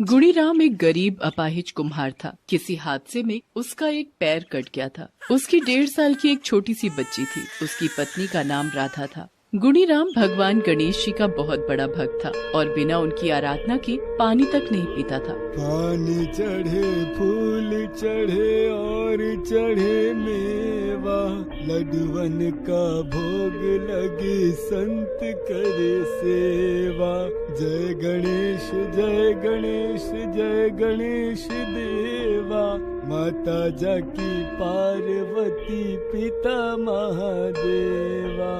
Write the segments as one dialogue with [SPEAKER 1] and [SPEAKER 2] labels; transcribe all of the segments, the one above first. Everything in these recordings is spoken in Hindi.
[SPEAKER 1] गुणीराम एक गरीब अपाहिज कुम्हार था। किसी हादसे में उसका एक पैर कट गया था। उसकी 1.5 साल की एक छोटी सी बच्ची थी। उसकी पत्नी का नाम राधा था। गुणीराम भगवान गणेश जी का बहुत बड़ा भक्त था और बिना उनकी आराधना के पानी तक नहीं पीता था।
[SPEAKER 2] पानी चढ़े फूल चढ़े और चढ़े मेवा, लडवन का भोग लगे संत करे सेवा। जय गणेश जय गणेश जय गणेश देवा, माता जाकी पार्वती पिता महादेवा।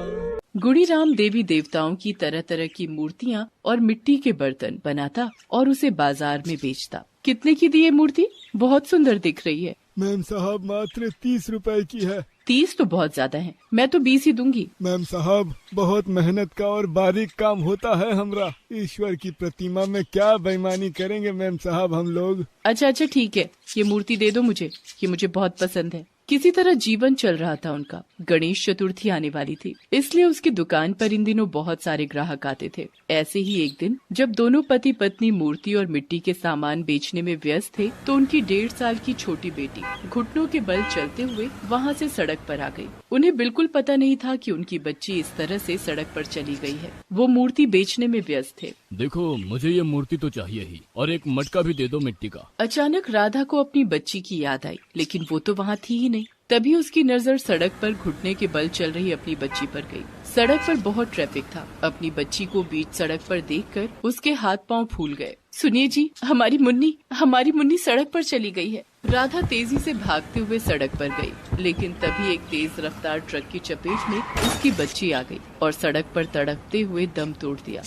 [SPEAKER 1] गुणीराम देवी देवताओं की तरह तरह की मूर्तियाँ और मिट्टी के बर्तन बनाता और उसे बाजार में बेचता। कितने की दी ये मूर्ति? बहुत सुंदर दिख रही है।
[SPEAKER 2] मैम साहब मात्र 30 रुपए की है।
[SPEAKER 1] 30 तो बहुत ज्यादा है, मैं तो 20 ही दूंगी।
[SPEAKER 2] मैम साहब बहुत मेहनत का और बारीक काम होता है हमरा। ईश्वर की प्रतिमा में क्या बेईमानी करेंगे मैम साहब हम लोग।
[SPEAKER 1] अच्छा ठीक है, ये मूर्ति दे दो मुझे, ये मुझे बहुत पसंद है। किसी तरह जीवन चल रहा था उनका। गणेश चतुर्थी आने वाली थी, इसलिए उसकी दुकान पर इन दिनों बहुत सारे ग्राहक आते थे। ऐसे ही एक दिन जब दोनों पति पत्नी मूर्ति और मिट्टी के सामान बेचने में व्यस्त थे, तो उनकी 1.5 साल की छोटी बेटी घुटनों के बल चलते हुए वहाँ से सड़क पर आ गई। उन्हें बिल्कुल पता नहीं था कि उनकी बच्ची इस तरह से सड़क पर चली गई है। वो मूर्ति बेचने में व्यस्त थे।
[SPEAKER 3] देखो मुझे ये मूर्ति तो चाहिए ही, और एक मटका भी दे दो मिट्टी का।
[SPEAKER 1] अचानक राधा को अपनी बच्ची की याद आई, लेकिन वो तो वहाँ थी ही नहीं। तभी उसकी नजर सड़क पर घुटने के बल चल रही अपनी बच्ची पर गई। सड़क पर बहुत ट्रैफिक था। अपनी बच्ची को बीच सड़क पर देखकर उसके हाथ पांव फूल गए। सुनिए जी, हमारी मुन्नी सड़क पर चली गई है। राधा तेजी से भागते हुए सड़क पर गई, लेकिन तभी एक तेज रफ्तार ट्रक की चपेट में उसकी बच्ची आ गई और सड़क पर तड़पते हुए दम तोड़ दिया।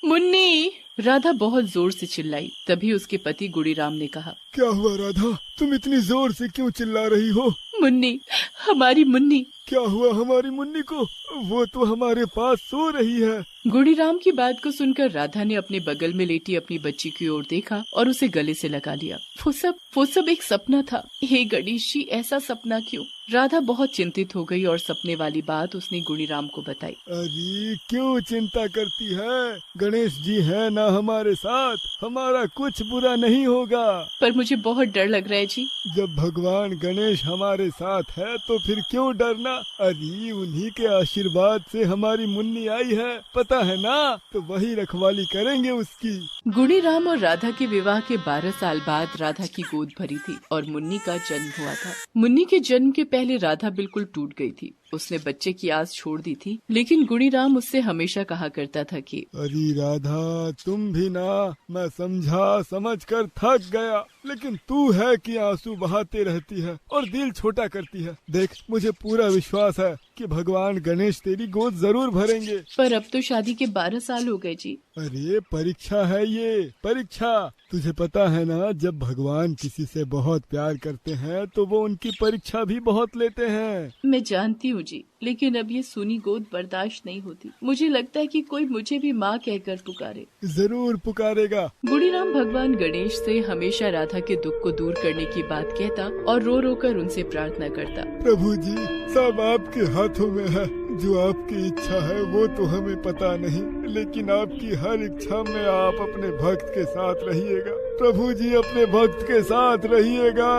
[SPEAKER 1] मुन्नी! राधा बहुत जोर से चिल्लाई। तभी उसके पति गुणीराम ने कहा,
[SPEAKER 2] क्या हुआ राधा, तुम इतनी जोर से क्यों चिल्ला रही हो?
[SPEAKER 1] मुन्नी, हमारी मुन्नी।
[SPEAKER 2] क्या हुआ हमारी मुन्नी को? वो तो हमारे पास सो रही है।
[SPEAKER 1] गुणीराम की बात को सुनकर राधा ने अपने बगल में लेटी अपनी बच्ची की ओर देखा और उसे गले से लगा लिया। वो सब एक सपना था। हे गणेश जी, ऐसा सपना क्यों? राधा बहुत चिंतित हो गई और सपने वाली बात उसने गुणीराम को बताई।
[SPEAKER 2] अरे क्यों चिंता करती है? गणेश जी है ना हमारे साथ, हमारा कुछ बुरा नहीं होगा।
[SPEAKER 1] पर मुझे बहुत डर लग रहा है जी।
[SPEAKER 2] जब भगवान गणेश हमारे साथ है तो फिर क्यों डरना? अरे उन्हीं के आशीर्वाद से हमारी मुन्नी आई है, पता है ना, तो वही रखवाली करेंगे उसकी।
[SPEAKER 1] गुणीराम और राधा के विवाह के 12 साल बाद राधा की गोद भरी थी और मुन्नी का जन्म हुआ था। मुन्नी के जन्म के पहले राधा बिल्कुल टूट गई थी। उसने बच्चे की आस छोड़ दी थी, लेकिन गुणीराम उससे हमेशा कहा करता था कि
[SPEAKER 2] अरे राधा तुम भी ना, मैं समझ कर थक गया, लेकिन तू है कि आंसू बहाते रहती है और दिल छोटा करती है। देख मुझे पूरा विश्वास है कि भगवान गणेश तेरी गोद जरूर भरेंगे।
[SPEAKER 1] पर अब तो शादी के 12 साल हो गए जी।
[SPEAKER 2] अरे परीक्षा है ये, परीक्षा। तुझे पता है ना, जब भगवान किसी से बहुत प्यार करते हैं तो वो उनकी परीक्षा भी बहुत लेते हैं।
[SPEAKER 1] मैं जानती हूँ जी, लेकिन अब ये सूनी गोद बर्दाश्त नहीं होती। मुझे लगता है कि कोई मुझे भी माँ कहकर पुकारे।
[SPEAKER 2] जरूर पुकारेगा।
[SPEAKER 1] गुणीराम भगवान गणेश से हमेशा राधा के दुख को दूर करने की बात कहता और रो रो कर उनसे प्रार्थना करता।
[SPEAKER 2] प्रभु जी, सब आपके हाथों में है। जो आपकी इच्छा है वो तो हमें पता नहीं, लेकिन आपकी हर इच्छा में आप अपने भक्त के साथ रहिएगा। प्रभु जी अपने भक्त के साथ रहिएगा।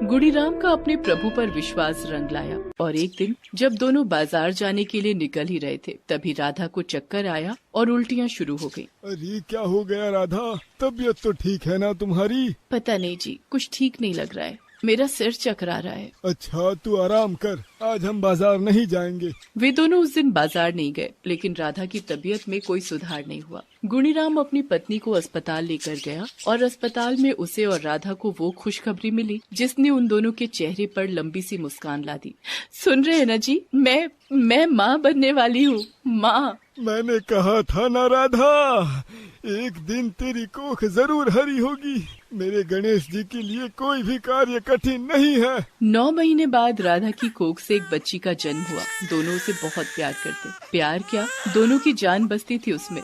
[SPEAKER 1] गुणीराम का अपने प्रभु पर विश्वास रंग लाया और एक दिन जब दोनों बाजार जाने के लिए निकल ही रहे थे, तभी राधा को चक्कर आया और उल्टियाँ शुरू हो गयी।
[SPEAKER 2] अरे क्या हो गया राधा, तबीयत तो ठीक है ना तुम्हारी?
[SPEAKER 1] पता नहीं जी, कुछ ठीक नहीं लग रहा है। मेरा सिर चकरा रहा है।
[SPEAKER 2] अच्छा तू आराम कर, आज हम बाजार नहीं जाएंगे।
[SPEAKER 1] वे दोनों उस दिन बाजार नहीं गए, लेकिन राधा की तबीयत में कोई सुधार नहीं हुआ। गुणीराम अपनी पत्नी को अस्पताल लेकर गया और अस्पताल में उसे और राधा को वो खुशखबरी मिली जिसने उन दोनों के चेहरे पर लंबी सी मुस्कान ला दी। सुन रहे हैं ना जी, मैं माँ बनने वाली हूँ। माँ,
[SPEAKER 2] मैंने कहा था ना राधा, एक दिन तेरी कोख जरूर हरी होगी। मेरे गणेश जी के लिए कोई भी कार्य कठिन नहीं है।
[SPEAKER 1] 9 महीने बाद राधा की कोख से एक बच्ची का जन्म हुआ। दोनों उसे बहुत प्यार करते। प्यार क्या, दोनों की जान बसती थी उसमें।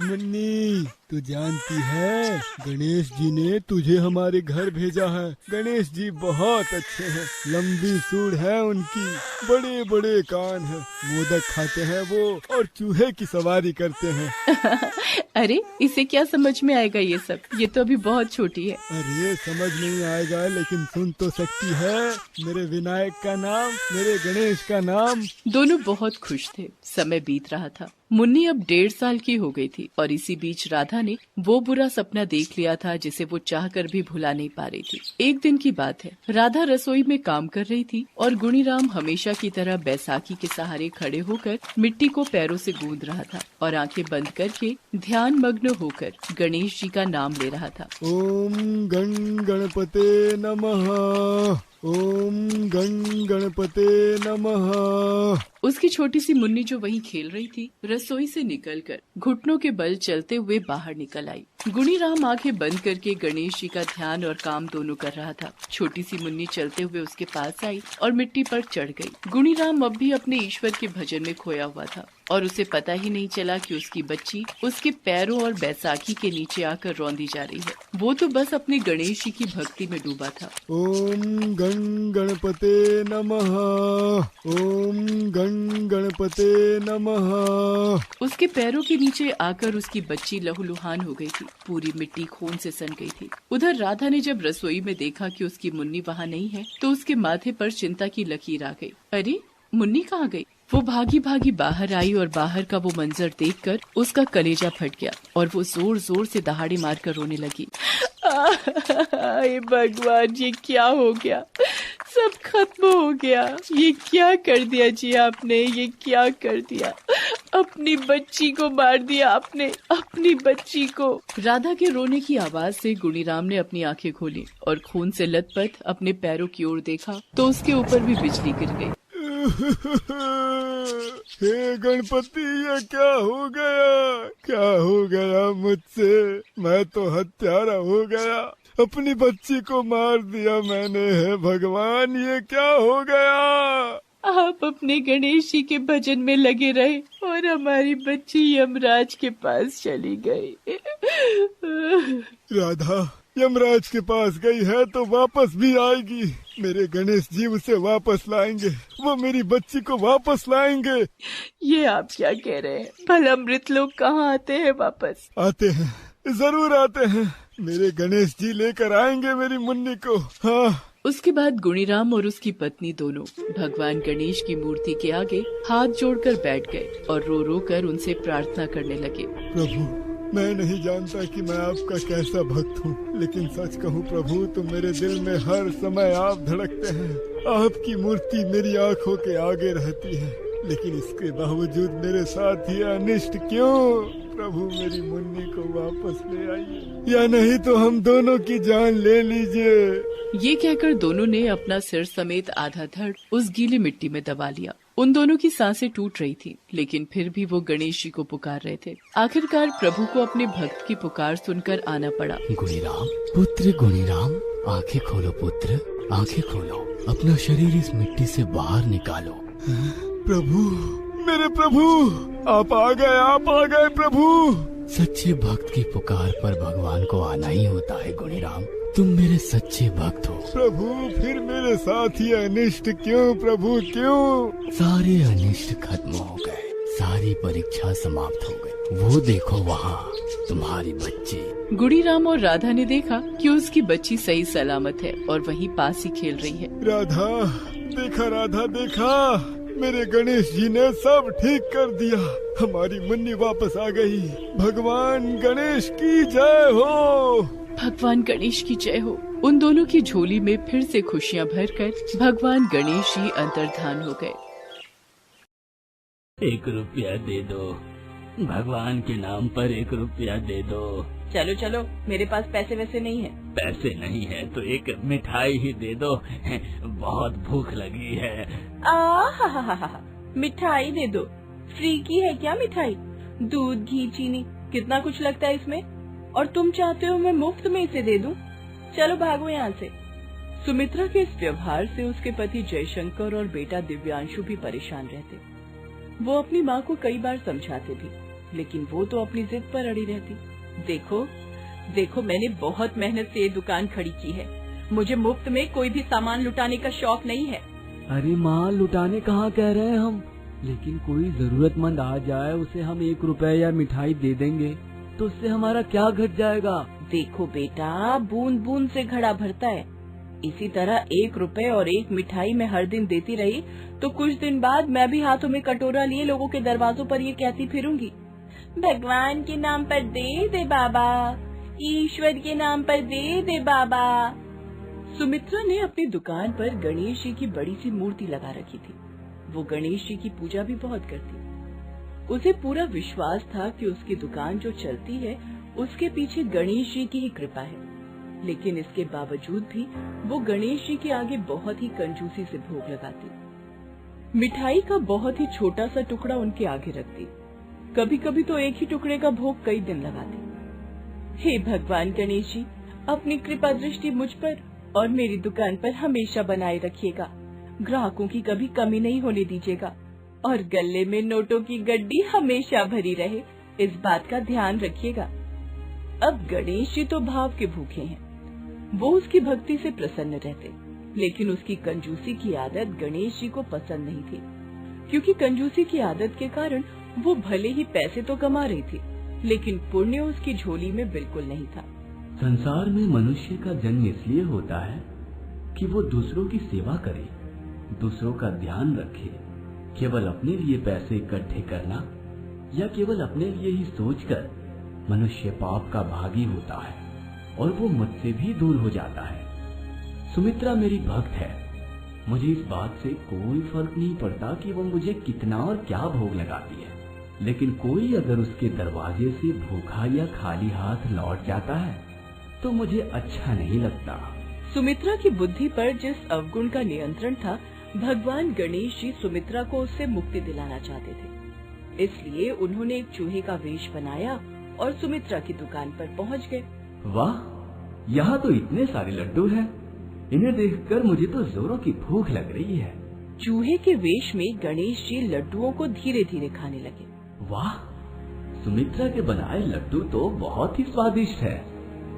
[SPEAKER 2] मुन्नी, तू जानती है गणेश जी ने तुझे हमारे घर भेजा है। गणेश जी बहुत अच्छे हैं, लंबी सूंड है उनकी, बड़े बड़े कान हैं, मोदक खाते हैं वो और चूहे की सवारी करते हैं।
[SPEAKER 1] अरे इसे क्या समझ में आएगा ये सब, ये तो अभी बहुत छोटी है।
[SPEAKER 2] अरे समझ नहीं आएगा लेकिन सुन तो सकती है। मेरे विनायक का नाम, मेरे गणेश का नाम।
[SPEAKER 1] दोनों बहुत खुश थे। समय बीत रहा था। मुन्नी अब 1.5 साल की हो गई थी और इसी बीच राधा ने वो बुरा सपना देख लिया था जिसे वो चाहकर भी भुला नहीं पा रही थी। एक दिन की बात है, राधा रसोई में काम कर रही थी और गुणीराम हमेशा की तरह बैसाखी के सहारे खड़े होकर मिट्टी को पैरों से गूंद रहा था और आंखें बंद करके ध्यान मग्न होकर गणेश जी का नाम ले रहा था।
[SPEAKER 2] ओम गण गणपते नमः, ओम गण गणपते नमः।
[SPEAKER 1] उसकी छोटी सी मुन्नी जो वहीं खेल रही थी, रसोई से निकलकर घुटनों के बल चलते हुए बाहर निकल आई। गुणीराम आंखें बंद करके गणेश जी का ध्यान और काम दोनों कर रहा था। छोटी सी मुन्नी चलते हुए उसके पास आई और मिट्टी पर चढ़ गई। गुणीराम अब भी अपने ईश्वर के भजन में खोया हुआ था और उसे पता ही नहीं चला कि उसकी बच्ची उसके पैरों और बैसाखी के नीचे आकर रौंदी जा रही है। वो तो बस अपने गणेश जी की भक्ति में डूबा था।
[SPEAKER 2] ओम गण गणपते नमः, ओम गण गणपते नमः।
[SPEAKER 1] उसके पैरों के नीचे आकर उसकी बच्ची लहूलुहान हो गई थी। पूरी मिट्टी खून से सन गई थी। उधर राधा ने जब रसोई में देखा कि उसकी मुन्नी वहाँ नहीं है तो उसके माथे पर चिंता की लकीर आ गई। अरे मुन्नी कहाँ गई? वो भागी भागी बाहर आई और बाहर का वो मंजर देखकर उसका कलेजा फट गया और वो जोर जोर से दहाड़ी मारकर रोने लगी। हे भगवान, ये क्या हो गया? सब खत्म हो गया। ये क्या कर दिया जी आपने, ये क्या कर दिया? अपनी बच्ची को मार दिया आपने, अपनी बच्ची को। राधा के रोने की आवाज से गुणीराम ने अपनी आंखें खोली और खून से लथपथ अपने पैरों की ओर देखा तो उसके ऊपर भी बिजली गिर गई।
[SPEAKER 2] हे गणपति, ये क्या हो गया? क्या हो गया मुझसे? मैं तो हत्यारा हो गया, अपनी बच्ची को मार दिया मैंने। हे भगवान, ये क्या हो गया?
[SPEAKER 1] आप अपने गणेश जी के भजन में लगे रहे और हमारी बच्ची यमराज के पास चली गई।
[SPEAKER 2] राधा यमराज के पास गई है तो वापस भी आएगी। मेरे गणेश जी उसे वापस लाएंगे, वो मेरी बच्ची को वापस लाएंगे।
[SPEAKER 1] ये आप क्या कह रहे हैं? भला मृत लोग कहाँ आते हैं वापस?
[SPEAKER 2] आते हैं, जरूर आते हैं। मेरे गणेश जी लेकर आएंगे मेरी मुन्नी को। हाँ।
[SPEAKER 1] उसके बाद गुणीराम और उसकी पत्नी दोनों भगवान गणेश की मूर्ति के आगे हाथ जोड़कर बैठ गए और रो रो कर उनसे प्रार्थना करने लगे।
[SPEAKER 2] प्रभु, मैं नहीं जानता कि मैं आपका कैसा भक्त हूँ, लेकिन सच कहूँ प्रभु, तो मेरे दिल में हर समय आप धड़कते हैं। आपकी मूर्ति मेरी आँखों के आगे रहती है, लेकिन इसके बावजूद मेरे साथ ये अनिष्ट क्यों? प्रभु, मेरी मुन्नी को वापस ले आइए, या नहीं तो हम दोनों की जान ले लीजिए।
[SPEAKER 1] ये कहकर दोनों ने अपना सिर समेत आधा धड़ उस गीली मिट्टी में दबा लिया। उन दोनों की सांसें टूट रही थी, लेकिन फिर भी वो गणेश जी को पुकार रहे थे। आखिरकार प्रभु को अपने भक्त की पुकार सुनकर आना पड़ा।
[SPEAKER 3] गुणीराम, पुत्र गुणीराम, आंखें खोलो पुत्र, आंखें खोलो। अपना शरीर इस मिट्टी से बाहर निकालो।
[SPEAKER 2] प्रभु, मेरे प्रभु, आप आ गए प्रभु।
[SPEAKER 3] सच्चे भक्त की पुकार पर भगवान को आना ही होता है गुणीराम। तुम मेरे सच्चे भक्त हो।
[SPEAKER 2] प्रभु, फिर मेरे साथ ये अनिष्ट क्यों? प्रभु, क्यों?
[SPEAKER 3] सारे अनिष्ट खत्म हो गए, सारी परीक्षा समाप्त हो गई। वो देखो वहाँ तुम्हारी बच्ची।
[SPEAKER 1] गुणीराम और राधा ने देखा कि उसकी बच्ची सही सलामत है और वहीं पास ही खेल रही है।
[SPEAKER 2] राधा, देखा राधा, देखा, मेरे गणेश जी ने सब ठीक कर दिया। हमारी मुन्नी वापस आ गई। भगवान गणेश की जय हो।
[SPEAKER 1] भगवान गणेश की जय हो। उन दोनों की झोली में फिर से खुशियाँ भरकर भगवान गणेश जी अंतर्धान हो गए।
[SPEAKER 3] 1 रुपया दे दो, भगवान के नाम पर 1 रुपया दे दो।
[SPEAKER 4] चलो चलो, मेरे पास पैसे वैसे नहीं है।
[SPEAKER 3] पैसे नहीं है तो एक मिठाई ही दे दो, बहुत भूख लगी है।
[SPEAKER 4] आ मिठाई दे दो। फ्री की है क्या मिठाई? दूध, घी, चीनी, कितना कुछ लगता है इसमें? और तुम चाहते हो मैं मुफ्त में इसे दे दूं? चलो भागो यहाँ से।
[SPEAKER 1] सुमित्रा के इस व्यवहार से उसके पति जयशंकर और बेटा दिव्यांशु भी परेशान रहते। वो अपनी माँ को कई बार समझाते भी, लेकिन वो तो अपनी जिद पर अड़ी रहती। देखो देखो, मैंने बहुत मेहनत से ये दुकान खड़ी की है, मुझे मुफ्त में कोई भी सामान लुटाने का शौक नहीं है।
[SPEAKER 3] अरे माँ, लुटाने कहाँ कह रहे हैं हम, लेकिन कोई जरूरतमंद आ जाए उसे हम 1 रुपए या मिठाई दे देंगे तो उससे हमारा क्या घट जाएगा।
[SPEAKER 4] देखो बेटा, बूंद बूंद से घड़ा भरता है। इसी तरह 1 रुपए और 1 मिठाई मैं हर दिन देती रही तो कुछ दिन बाद मैं भी हाथों में कटोरा लिए लोगों के दरवाजों पर ये कहती फिरूंगी, भगवान के नाम पर दे दे बाबा, ईश्वर के नाम पर दे दे बाबा।
[SPEAKER 1] सुमित्रा ने अपनी दुकान पर गणेश जी की बड़ी सी मूर्ति लगा रखी थी। वो गणेश जी की पूजा भी बहुत करती। उसे पूरा विश्वास था कि उसकी दुकान जो चलती है उसके पीछे गणेश जी की ही कृपा है, लेकिन इसके बावजूद भी वो गणेश जी के आगे बहुत ही कंजूसी से भोग लगाती। मिठाई का बहुत ही छोटा सा टुकड़ा उनके आगे रखती। कभी कभी तो एक ही टुकड़े का भोग कई दिन लगाती। हे भगवान गणेश जी, अपनी कृपा दृष्टि मुझ पर और मेरी दुकान पर हमेशा बनाए रखिएगा। ग्राहकों की कभी कमी नहीं होने दीजिएगा और गले में नोटों की गड्डी हमेशा भरी रहे, इस बात का ध्यान रखिएगा। अब गणेश जी तो भाव के भूखे हैं। वो उसकी भक्ति से प्रसन्न रहते, लेकिन उसकी कंजूसी की आदत गणेश जी को पसंद नहीं थी, क्योंकि कंजूसी की आदत के कारण वो भले ही पैसे तो कमा रही थी, लेकिन पुण्य उसकी झोली में बिल्कुल नहीं था।
[SPEAKER 3] संसार में मनुष्य का जन्म इसलिए होता है कि वो दूसरों की सेवा करे, दूसरों का ध्यान रखे। केवल अपने लिए पैसे इकट्ठे करना या केवल अपने लिए ही सोचकर मनुष्य पाप का भागी होता है और वो मुझसे भी दूर हो जाता है। सुमित्रा मेरी भक्त है, मुझे इस बात से कोई फर्क नहीं पड़ता कि वो मुझे कितना और क्या भोग लगाती है, लेकिन कोई अगर उसके दरवाजे से भूखा या खाली हाथ लौट जाता है तो मुझे अच्छा नहीं लगता।
[SPEAKER 1] सुमित्रा की बुद्धि पर जिस अवगुण का नियंत्रण था, भगवान गणेश जी सुमित्रा को उससे मुक्ति दिलाना चाहते थे। इसलिए उन्होंने एक चूहे का वेश बनाया और सुमित्रा की दुकान पर पहुंच गए।
[SPEAKER 3] वाह, यहाँ तो इतने सारे लड्डू हैं। इन्हें देखकर मुझे तो जोरों की भूख लग रही है।
[SPEAKER 1] चूहे के वेश में गणेश जी लड्डुओं को धीरे धीरे खाने लगे।
[SPEAKER 3] वाह, सुमित्रा के बनाए लड्डू तो बहुत ही स्वादिष्ट है।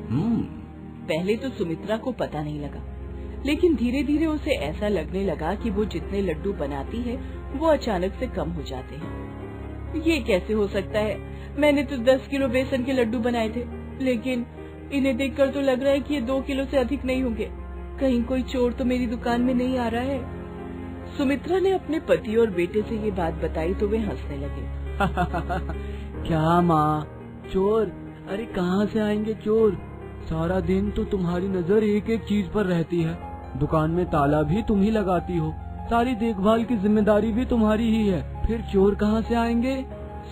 [SPEAKER 1] पहले तो सुमित्रा को पता नहीं लगा, लेकिन धीरे धीरे उसे ऐसा लगने लगा कि वो जितने लड्डू बनाती है वो अचानक से कम हो जाते हैं। ये कैसे हो सकता है? मैंने तो 10 किलो बेसन के लड्डू बनाए थे, लेकिन इन्हें देखकर तो लग रहा है कि ये 2 किलो से अधिक नहीं होंगे। कहीं कोई चोर तो मेरी दुकान में नहीं आ रहा है। सुमित्रा ने अपने पति और बेटे से ये बात बताई तो वे हंसने लगे।
[SPEAKER 3] क्या माँ, चोर? अरे कहाँ से आएंगे चोर? सारा दिन तो तुम्हारी नजर एक एक चीज पर रहती है। दुकान में ताला भी तुम ही लगाती हो, सारी देखभाल की जिम्मेदारी भी तुम्हारी ही है, फिर चोर कहाँ से आएंगे?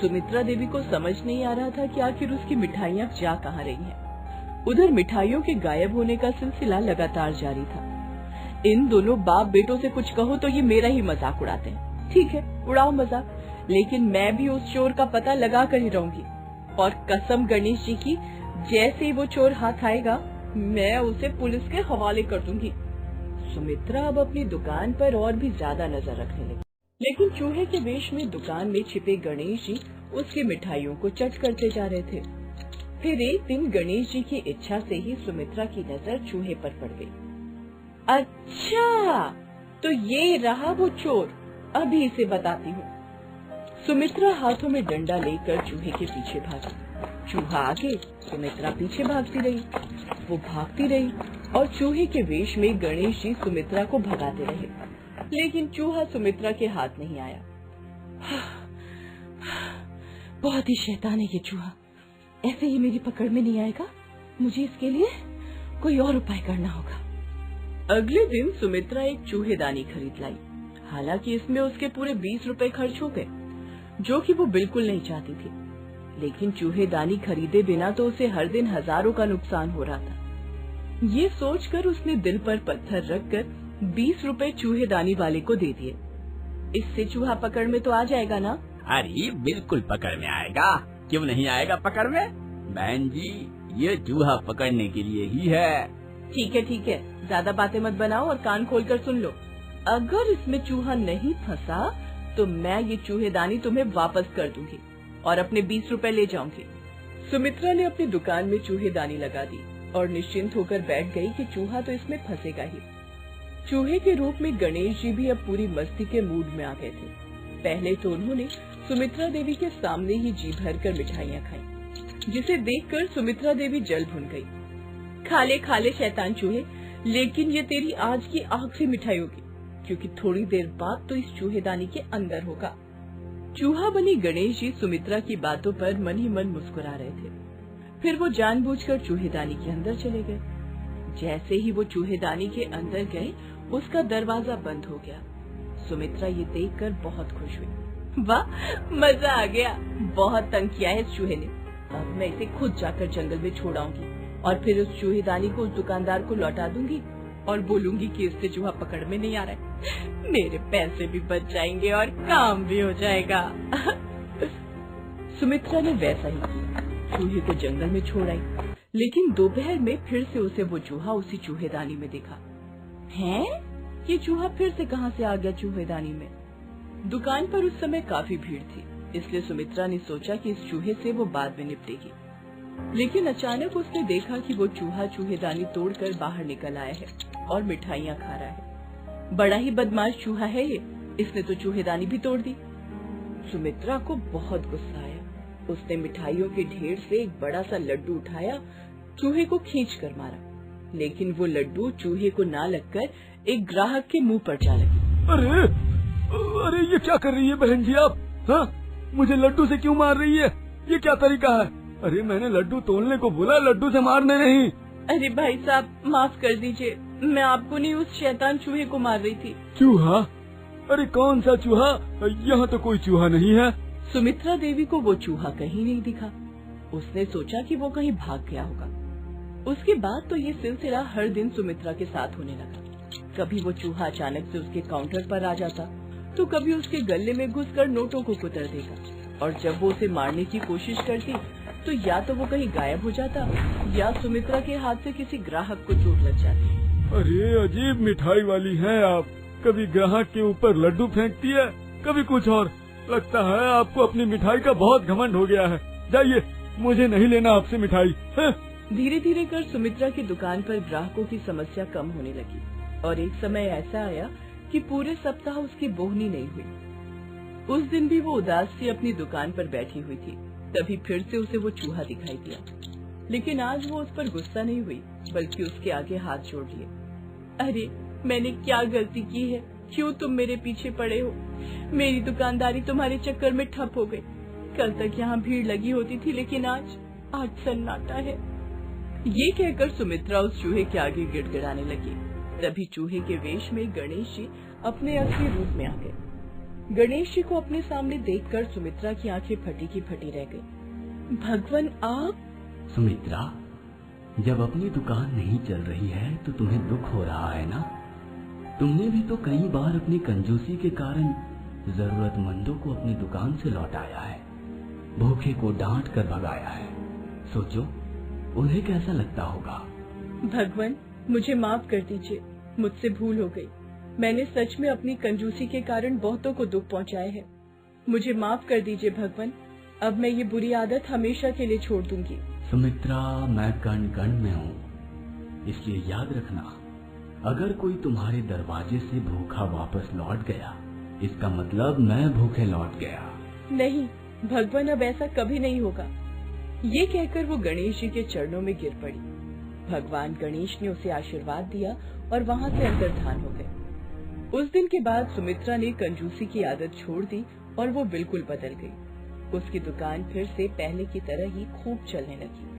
[SPEAKER 1] सुमित्रा देवी को समझ नहीं आ रहा था कि आखिर उसकी मिठाइयाँ जा कहाँ रही हैं। उधर मिठाइयों के गायब होने का सिलसिला लगातार जारी था। इन दोनों बाप बेटों से कुछ कहो तो ये मेरा ही मजाक उड़ाते हैं। ठीक है, उड़ाओ मजाक, लेकिन मैं भी उस चोर का पता लगा कर ही रहूंगी। और कसम गणेश जी की, जैसे ही वो चोर हाथ आएगा मैं उसे पुलिस के हवाले कर दूंगी। सुमित्रा अब अपनी दुकान पर और भी ज्यादा नजर रखने लगी, लेकिन चूहे के वेश में दुकान में छिपे गणेश जी उसकी मिठाइयों को चट करते जा रहे थे। फिर एक दिन गणेश जी की इच्छा से ही सुमित्रा की नजर चूहे पर पड़ गई। अच्छा, तो ये रहा वो चोर, अभी इसे बताती हूँ। सुमित्रा हाथों में डंडा लेकर चूहे के पीछे भागी। चूहा आगे, सुमित्रा पीछे भागती रही। वो भागती रही और चूहे के वेश में गणेश जी सुमित्रा को भगाते रहे, लेकिन चूहा सुमित्रा के हाथ नहीं आया। बहुत ही शैतान है ये चूहा, ऐसे ही मेरी पकड़ में नहीं आएगा। मुझे इसके लिए कोई और उपाय करना होगा। अगले दिन सुमित्रा एक चूहेदानी खरीद लाई। हालांकि इसमें उसके पूरे 20 रुपए खर्च हो गए, जो कि वो बिल्कुल नहीं चाहती थी, लेकिन चूहेदानी खरीदे बिना तो उसे हर दिन हजारों का नुकसान हो रहा था। ये सोचकर उसने दिल पर पत्थर रखकर 20 रुपए चूहेदानी वाले को दे दिए। इससे चूहा पकड़ में तो आ जाएगा ना?
[SPEAKER 5] अरे बिल्कुल पकड़ में आएगा, क्यों नहीं आएगा पकड़ में? बहन जी,
[SPEAKER 3] ये चूहा पकड़ने के लिए ही है।
[SPEAKER 4] ठीक है, ज्यादा बातें मत बनाओ और कान खोलकर सुन लो। अगर इसमें चूहा नहीं फंसा तो मैं ये चूहेदानी तुम्हें वापस कर दूंगी और अपने 20 रुपए ले जाऊंगी। सुमित्रा ने अपनी दुकान में चूहेदानी लगा दी और निश्चिंत होकर बैठ गई कि चूहा तो इसमें फंसेगा ही। चूहे के रूप में गणेश जी भी अब पूरी मस्ती के मूड में आ गए थे। पहले तो उन्होंने सुमित्रा देवी के सामने ही जी भर कर मिठाइयाँ खाई, जिसे देखकर सुमित्रा देवी जल भुन गई। खा ले शैतान चूहे, लेकिन ये तेरी आज की आखिरी मिठाई होगी, क्योंकि थोड़ी देर बाद तो इस चूहेदानी के अंदर होगा। चूहा बनी गणेश जी सुमित्रा की बातों पर मन ही मन मुस्कुरा रहे थे। फिर वो जानबूझकर चूहेदानी के अंदर चले गए। जैसे ही वो चूहेदानी के अंदर गए, उसका दरवाजा बंद हो गया। सुमित्रा ये देखकर बहुत खुश हुई। वाह, मजा आ गया। बहुत तंग किया है इस चूहे ने। अब मैं इसे खुद जाकर जंगल में छोड़ आऊंगी और फिर उस चूहेदानी को उस दुकानदार को लौटा दूंगी और बोलूंगी कि इससे चूहा पकड़ में नहीं आ रहा है। मेरे पैसे भी बच जाएंगे और काम भी हो जाएगा। सुमित्रा ने वैसा ही किया, चूहे को जंगल में छोड़ आई। लेकिन दोपहर में फिर से उसे वो चूहा उसी चूहेदानी में दिखा। हैं? ये चूहा फिर से कहाँ से आ गया चूहेदानी में? दुकान पर उस समय काफी भीड़ थी, इसलिए सुमित्रा ने सोचा कि इस चूहे से वो बाद में निपटेगी। लेकिन अचानक उसने देखा कि वो चूहा चूहेदानी तोड़कर बाहर निकल आया है और मिठाइयाँ खा रहा है। बड़ा ही बदमाश चूहा है ये, इसने तो चूहेदानी भी तोड़ दी। सुमित्रा को बहुत गुस्सा आया। उसने मिठाइयों के ढेर से एक बड़ा सा लड्डू उठाया, चूहे को खींच कर मारा, लेकिन वो लड्डू चूहे को ना लगकर एक ग्राहक के मुंह पर जा लगी।
[SPEAKER 2] अरे ये क्या कर रही है बहन जी आप? हाँ, मुझे लड्डू से क्यों मार रही है? ये क्या तरीका है? अरे मैंने लड्डू तोड़ने को बोला, लड्डू से मारने नहीं।
[SPEAKER 4] अरे भाई साहब, माफ कर दीजिए, मैं आपको नहीं उस शैतान चूहे को मार रही थी।
[SPEAKER 2] चूहा? अरे कौन सा चूहा? यहाँ तो कोई चूहा नहीं है।
[SPEAKER 4] सुमित्रा देवी को वो चूहा कहीं नहीं दिखा। उसने सोचा कि वो कहीं भाग गया होगा। उसके बाद तो ये सिलसिला हर दिन सुमित्रा के साथ होने लगा। कभी वो चूहा अचानक से उसके काउंटर पर आ जाता, तो कभी उसके गले में घुसकर नोटों को कुतर देगा, और जब वो उसे मारने की कोशिश करती तो या तो वो कहीं गायब हो जाता या सुमित्रा के हाथ से किसी ग्राहक को चोट लग जाती।
[SPEAKER 2] अरे अजीब मिठाई वाली हैं आप, कभी ग्राहक के ऊपर लड्डू फेंकती है, कभी कुछ और। लगता है आपको अपनी मिठाई का बहुत घमंड हो गया है। जाइए, मुझे नहीं लेना आपसे मिठाई।
[SPEAKER 4] धीरे धीरे कर सुमित्रा की दुकान पर ग्राहकों की समस्या कम होने लगी, और एक समय ऐसा आया कि पूरे सप्ताह उसकी बोहनी नहीं हुई। उस दिन भी वो उदास सी अपनी दुकान पर बैठी हुई थी। तभी फिर से उसे वो चूहा दिखाई दिया, लेकिन आज वो उस पर गुस्सा नहीं हुई, बल्कि उसके आगे हाथ जोड़ लिए। अरे मैंने क्या गलती की है? क्यों तुम मेरे पीछे पड़े हो? मेरी दुकानदारी तुम्हारे चक्कर में ठप हो गई। कल तक यहाँ भीड़ लगी होती थी, लेकिन आज सन्नाटा है। ये कहकर सुमित्रा उस चूहे के आगे गिड़गिड़ाने लगी। तभी चूहे के वेश में गणेश जी अपने असली रूप में आ गए। गणेश जी को अपने सामने देखकर सुमित्रा की आंखें फटी की फटी रह गई। भगवान आप?
[SPEAKER 3] सुमित्रा, जब अपनी दुकान नहीं चल रही है तो तुम्हें दुख हो रहा है ना? तुमने भी तो कई बार अपनी कंजूसी के कारण जरूरतमंदों को अपनी दुकान से लौटाया है, भूखे को डांट कर भगाया है। सोचो उन्हें कैसा लगता होगा।
[SPEAKER 4] भगवान, मुझे माफ कर दीजिए, मुझसे भूल हो गई। मैंने सच में अपनी कंजूसी के कारण बहुतों को दुख पहुंचाया है। मुझे माफ कर दीजिए भगवान। अब मैं ये बुरी आदत हमेशा के लिए छोड़ दूंगी।
[SPEAKER 3] सुमित्रा, मैं कण कण में हूँ, इसलिए याद रखना, अगर कोई तुम्हारे दरवाजे से भूखा वापस लौट गया, इसका मतलब मैं भूखे लौट गया।
[SPEAKER 4] नहीं भगवान, अब ऐसा कभी नहीं होगा। ये कहकर वो गणेश जी के चरणों में गिर पड़ी। भगवान गणेश ने उसे आशीर्वाद दिया और वहाँ से अंतर्धान हो गए। उस दिन के बाद सुमित्रा ने कंजूसी की आदत छोड़ दी और वो बिल्कुल बदल गई। उसकी दुकान फिर से पहले की तरह ही खूब चलने लगी।